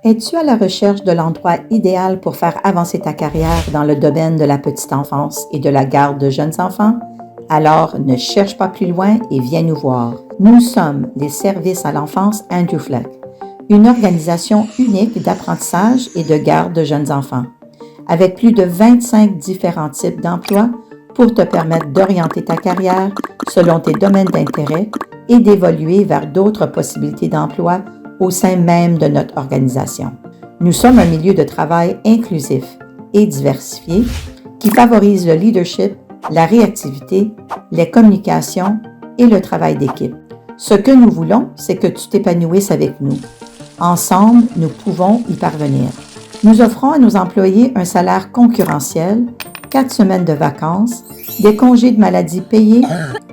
Es-tu à la recherche de l'endroit idéal pour faire avancer ta carrière dans le domaine de la petite enfance et de la garde de jeunes enfants? Alors, ne cherche pas plus loin et viens nous voir. Nous sommes les services à l'enfance Andrew Fleck, une organisation unique d'apprentissage et de garde de jeunes enfants, avec plus de 25 différents types d'emplois pour te permettre d'orienter ta carrière selon tes domaines d'intérêt et d'évoluer vers d'autres possibilités d'emploi au sein même de notre organisation. Nous sommes un milieu de travail inclusif et diversifié qui favorise le leadership, la réactivité, les communications et le travail d'équipe. Ce que nous voulons, c'est que tu t'épanouisses avec nous. Ensemble, nous pouvons y parvenir. Nous offrons à nos employés un salaire concurrentiel, 4 semaines de vacances, des congés de maladie payés,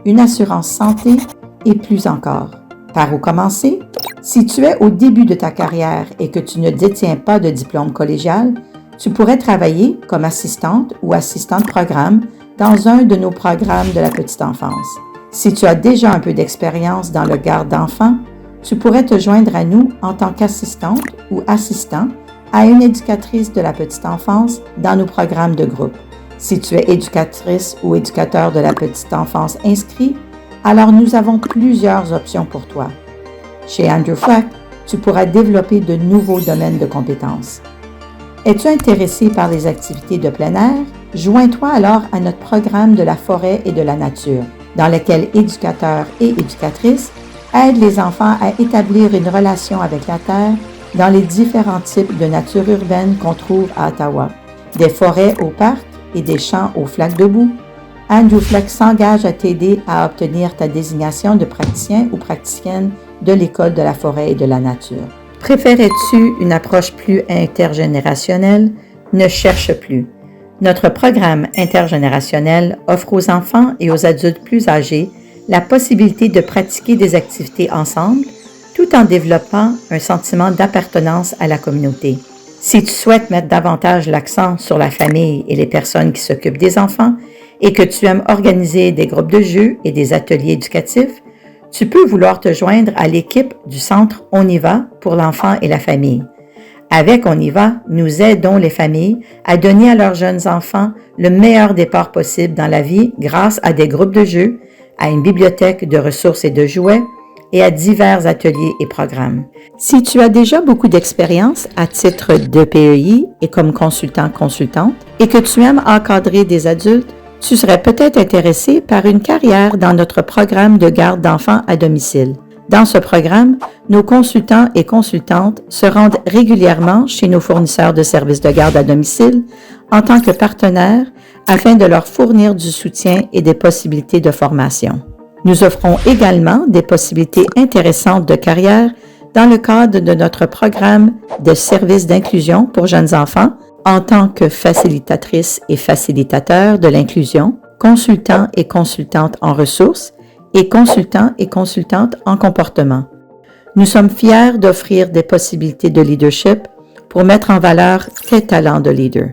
une assurance santé et plus encore. Par où commencer? Si tu es au début de ta carrière et que tu ne détiens pas de diplôme collégial, tu pourrais travailler comme assistante ou assistant de programme dans un de nos programmes de la petite enfance. Si tu as déjà un peu d'expérience dans le garde d'enfants, tu pourrais te joindre à nous en tant qu'assistante ou assistant à une éducatrice de la petite enfance dans nos programmes de groupe. Si tu es éducatrice ou éducateur de la petite enfance inscrit, alors nous avons plusieurs options pour toi. Chez Andrew Fleck, tu pourras développer de nouveaux domaines de compétences. Es-tu intéressé par les activités de plein air? Joins-toi alors à notre programme de la forêt et de la nature, dans lequel éducateurs et éducatrices aident les enfants à établir une relation avec la terre dans les différents types de nature urbaine qu'on trouve à Ottawa. Des forêts au parc et des champs aux flaques de boue, Andrew Fleck s'engage à t'aider à obtenir ta désignation de praticien ou praticienne de l'École de la forêt et de la nature. Préférais-tu une approche plus intergénérationnelle? Ne cherche plus. Notre programme intergénérationnel offre aux enfants et aux adultes plus âgés la possibilité de pratiquer des activités ensemble tout en développant un sentiment d'appartenance à la communauté. Si tu souhaites mettre davantage l'accent sur la famille et les personnes qui s'occupent des enfants et que tu aimes organiser des groupes de jeux et des ateliers éducatifs, tu peux vouloir te joindre à l'équipe du Centre On y va pour l'enfant et la famille. Avec On y va, nous aidons les familles à donner à leurs jeunes enfants le meilleur départ possible dans la vie grâce à des groupes de jeux, à une bibliothèque de ressources et de jouets et à divers ateliers et programmes. Si tu as déjà beaucoup d'expérience à titre de PEI et comme consultante et que tu aimes encadrer des adultes, tu serais peut-être intéressé par une carrière dans notre programme de garde d'enfants à domicile. Dans ce programme, nos consultants et consultantes se rendent régulièrement chez nos fournisseurs de services de garde à domicile en tant que partenaires afin de leur fournir du soutien et des possibilités de formation. Nous offrons également des possibilités intéressantes de carrière dans le cadre de notre programme de services d'inclusion pour jeunes enfants en tant que facilitatrice et facilitateur de l'inclusion, consultant et consultante en ressources et consultant et consultante en comportement. Nous sommes fiers d'offrir des possibilités de leadership pour mettre en valeur tes talents de leader.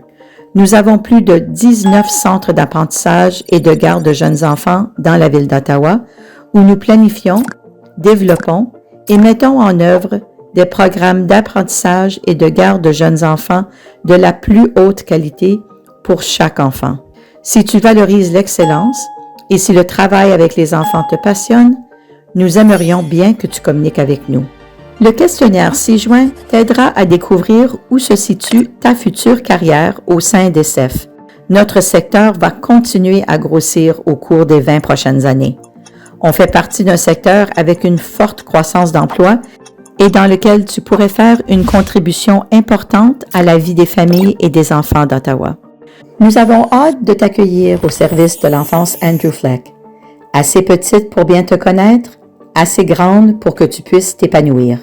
Nous avons plus de 19 centres d'apprentissage et de garde de jeunes enfants dans la ville d'Ottawa où nous planifions, développons et mettons en œuvre des programmes d'apprentissage et de garde de jeunes enfants de la plus haute qualité pour chaque enfant. Si tu valorises l'excellence et si le travail avec les enfants te passionne, nous aimerions bien que tu communiques avec nous. Le questionnaire ci-joint t'aidera à découvrir où se situe ta future carrière au sein d'ESEF. Notre secteur va continuer à grossir au cours des 20 prochaines années. On fait partie d'un secteur avec une forte croissance d'emplois et dans lequel tu pourrais faire une contribution importante à la vie des familles et des enfants d'Ottawa. Nous avons hâte de t'accueillir au service de l'enfance Andrew Fleck. Assez petite pour bien te connaître, assez grande pour que tu puisses t'épanouir.